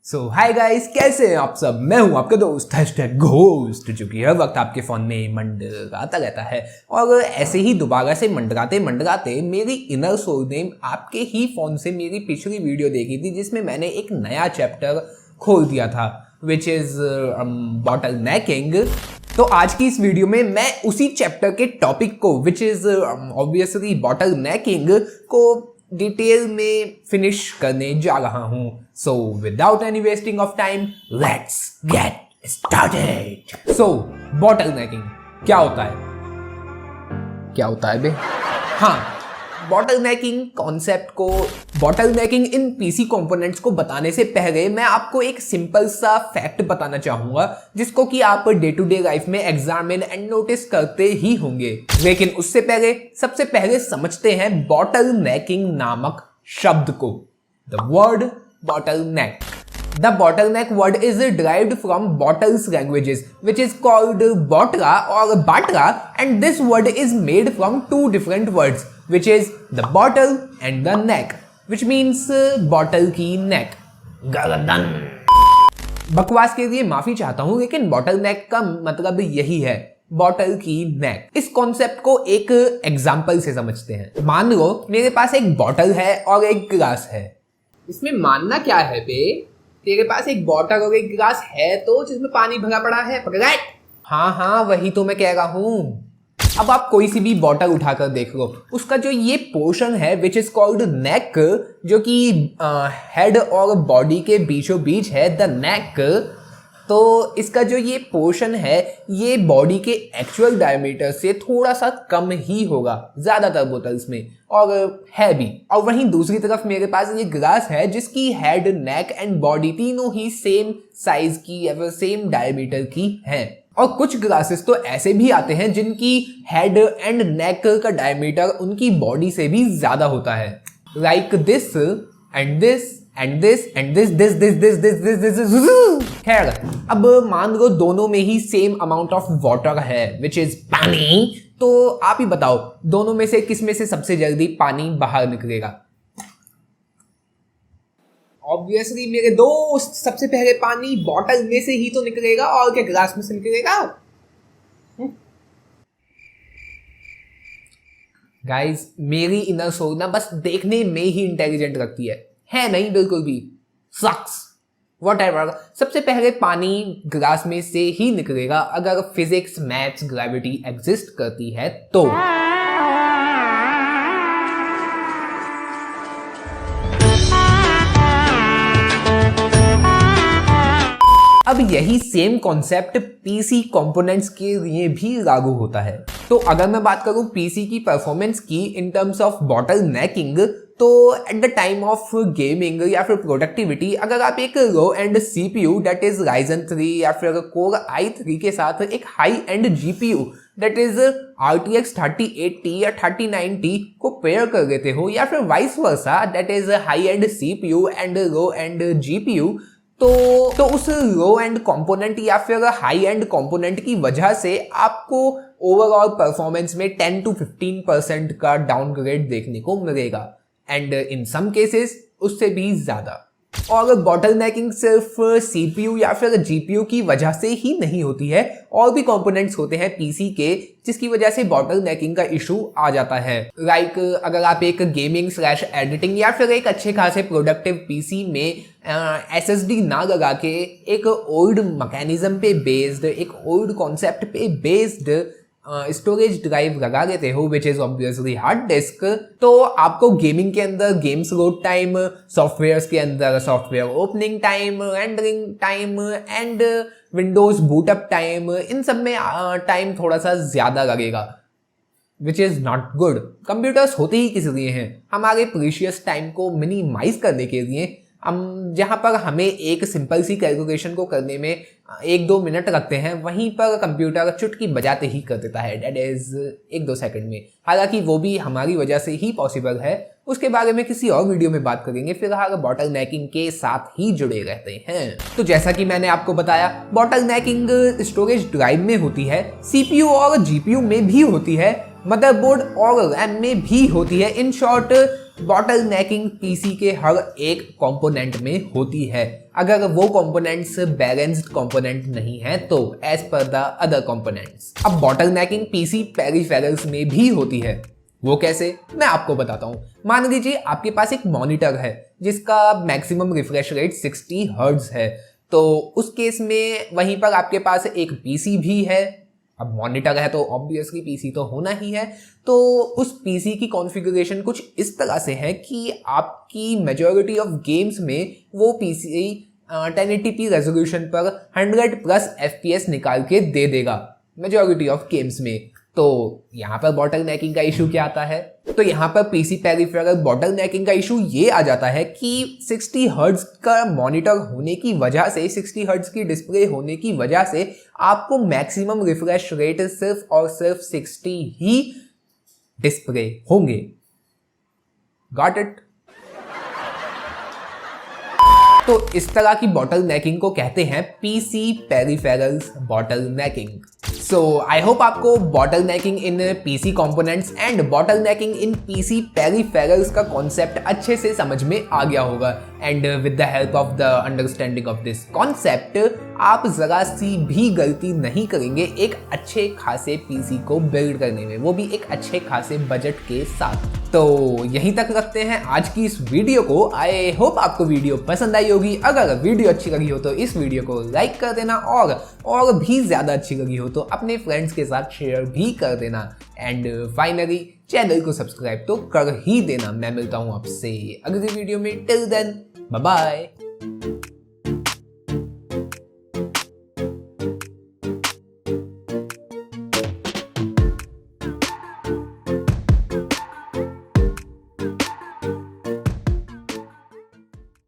Hi guys, कैसे हैं आप सब। मैं हूं आपका दोस्त #घोस्ट, जो कि हर वक्त आपके फोन में मंडराता रहता है। और ऐसे ही दोबारा से मंडराते मंडराते मेरी इनर सोल ने आपके ही फोन से मेरी पिछली वीडियो देखी थी, जिसमें मैंने एक नया चैप्टर खोल दिया था, विच इज बॉटल नेकिंग। तो आज की इस वीडियो में मैं उसी चैप्टर के टॉपिक को, which is obviously bottle necking को डिटेल में फिनिश करने जा रहा हूं। So without any wasting of time, let's get started. Bottle necking क्या होता है? क्या होता है बे? हाँ, बॉटल नेकिंग कॉन्सेप्ट को, bottle necking in PC components को बताने से पहले मैं आपको एक सिंपल सा फैक्ट बताना चाहूंगा, जिसको कि आप डे टू डे लाइफ में एग्जामिन एंड नोटिस करते ही होंगे। लेकिन उससे पहले सबसे पहले समझते हैं बॉटल नेकिंग नामक शब्द को। The word bottle neck. The bottleneck word is derived from bottles languages, which is called Botra or Batra, and this word is made from two different words, which is the bottle and the neck, which means bottle की neck. गर्दन. बकवास के लिए माफी चाहता हूँ, लेकिन bottle नेक का मतलब यही है, बॉटल की नेक। इस कॉन्सेप्ट को एक एग्जाम्पल से समझते हैं। मान लो मेरे पास एक बॉटल है और एक ग्लास है। इसमें मानना क्या है बे? तेरे पास एक बॉटल और एक गिलास है तो, जिसमें पानी भरा पड़ा है, राइट? हाँ, वही तो मैं कह रहा हूँ। अब आप कोई सी भी बॉटल उठाकर देख लो, उसका जो ये पोर्शन है विच इज कॉल्ड नेक, जो कि हेड और बॉडी के बीचों बीच है, द नेक। तो इसका जो ये पोर्शन है, ये बॉडी के एक्चुअल डायमीटर से थोड़ा सा कम ही होगा ज़्यादातर बोतल्स में, और है भी। और वहीं दूसरी तरफ मेरे पास ये ग्लास है, जिसकी हेड, नेक एंड बॉडी तीनों ही सेम साइज की या फिर सेम डायमीटर की हैं। और कुछ ग्लासेस तो ऐसे भी आते हैं जिनकी हेड एंड नेक का डायमीटर उनकी बॉडी से भी ज़्यादा होता है, like this and this and this and this. खैर, अब मान लो दोनों में ही सेम अमाउंट ऑफ वाटर है, विच इज पानी। तो आप ही बताओ, दोनों में से किस में से सबसे जल्दी पानी बाहर निकलेगा? ऑब्वियसली मेरे दोस्त, सबसे पहले पानी बॉटल में से ही तो निकलेगा, और क्या ग्लास में से निकलेगा? गाइस, मेरी इनर सोल ना बस देखने में ही इंटेलिजेंट लगती है नहीं बिल्कुल भी। सक्स व्हाटएवर। सबसे पहले पानी ग्लास में से ही निकलेगा अगर फिजिक्स, मैथ्स, ग्रेविटी एग्जिस्ट करती है तो। अब यही सेम कॉन्सेप्ट पीसी कंपोनेंट्स के लिए भी लागू होता है। तो अगर मैं बात करूं पीसी की परफॉर्मेंस की in terms of bottlenecking, तो at the time of gaming या फिर प्रोडक्टिविटी, अगर आप एक low end CPU that is Ryzen 3 या फिर कोर i3 के साथ एक high end GPU that is RTX 3080 या 3090 को पेयर कर लेते हो, या फिर vice versa that is high and CPU and low and GPU, तो उस लो एंड कंपोनेंट या फिर हाई एंड कंपोनेंट की वजह से आपको ओवरऑल परफॉर्मेंस में 10 to 15% का डाउनग्रेड देखने को मिलेगा, एंड इन सम केसेस उससे भी ज्यादा। और बॉटल नेकिंग सिर्फ सीपीयू या फिर जीपीयू की वजह से ही नहीं होती है, और भी कंपोनेंट्स होते हैं पीसी के जिसकी वजह से बॉटल नेकिंग का इशू आ जाता है। लाइक अगर आप एक गेमिंग / एडिटिंग या फिर एक अच्छे खासे प्रोडक्टिव पीसी में एसएसडी ना लगा के एक ओल्ड मैकेनिज्म पे बेस्ड, एक ओल्ड कॉन्सेप्ट पे बेस्ड स्टोरेज ड्राइव लगा देते हो, which is obviously hard disk, तो आपको गेमिंग के अंदर गेम्स लोड टाइम, सॉफ्टवेयर्स के अंदर software opening time, rendering time and Windows bootup time, इन सब में टाइम थोड़ा सा ज्यादा लगेगा, which is not good. Computers होते ही किस लिए हैं? हमारे प्रीशियस टाइम को मिनिमाइज करने के लिए। जहाँ पर हमें एक सिंपल सी कैलकुलेशन को करने में 1-2 मिनट लगते हैं, वहीं पर कंप्यूटर चुटकी बजाते ही कर देता है, दैट इज 1-2 सेकंड में। हालांकि वो भी हमारी वजह से ही पॉसिबल है, उसके बारे में किसी और वीडियो में बात करेंगे। फिलहाल बॉटल नेकिंग के साथ ही जुड़े रहते हैं। तो जैसा कि मैंने आपको बताया, बॉटल नेकिंग स्टोरेज ड्राइव में होती है, सीपीयू और जीपीयू में भी होती है, मदरबोर्ड और रैम में भी होती है। In short bottle necking PC के हर एक कंपोनेंट में होती है। अगर वो कंपोनेंट्स बैलेंस्ड कंपोनेंट नहीं है तो as per the other components. अब बॉटल नेकिंग पीसी पेरिफेरल्स में भी होती है। वो कैसे, मैं आपको बताता हूँ। मान लीजिए आपके पास एक मॉनिटर है जिसका मैक्सिमम रिफ्रेश रेट 60 हर्ट्ज है, तो उस केस में वहीं पर आपके पास एक पीसी भी है। अब मॉनिटर है तो ऑब्वियसली पीसी तो होना ही है। तो उस पीसी की कॉन्फ़िगरेशन कुछ इस तरह से है कि आपकी मेजॉरिटी ऑफ गेम्स में वो पीसी 1080p रेजोल्यूशन पर 100+ FPS निकाल के दे देगा मेजॉरिटी ऑफ गेम्स में। तो यहाँ पर बॉटल नेकिंग का इशू क्या आता है? तो यहाँ पर पीसी पेरिफेरल बॉटल नेकिंग का इशू ये आ जाता है कि 60 हर्ट्ज का मॉनिटर होने की वजह से, 60 हर्ट्ज की डिस्प्ले होने की वजह से आपको मैक्सिमम रिफ्रेश रेट सिर्फ और सिर्फ 60 ही डिस्प्ले होंगे। Got it? तो इस तरह की बॉटल नेकिंग को कहते हैं PC peripherals bottlenecking. So I hope आपको bottlenecking in PC components and bottlenecking in PC peripherals का कॉन्सेप्ट अच्छे से समझ में आ गया होगा। And with the help of the understanding of this concept आप जरा सी भी गलती नहीं करेंगे एक अच्छे खासे पीसी को बिल्ड करने में, वो भी एक अच्छे खासे बजट के साथ। तो यहीं तक रखते हैं आज की इस वीडियो को। आई होप आपको वीडियो पसंद आई होगी। अगर वीडियो अच्छी लगी हो तो इस वीडियो को लाइक कर देना, और भी ज़्यादा अच्छी लगी हो तो अपने फ्रेंड्स के साथ शेयर भी कर देना। एंड फाइनली चैनल को सब्सक्राइब तो कर ही देना। मैं मिलता हूँ आपसे अगली वीडियो में। Till then bye bye.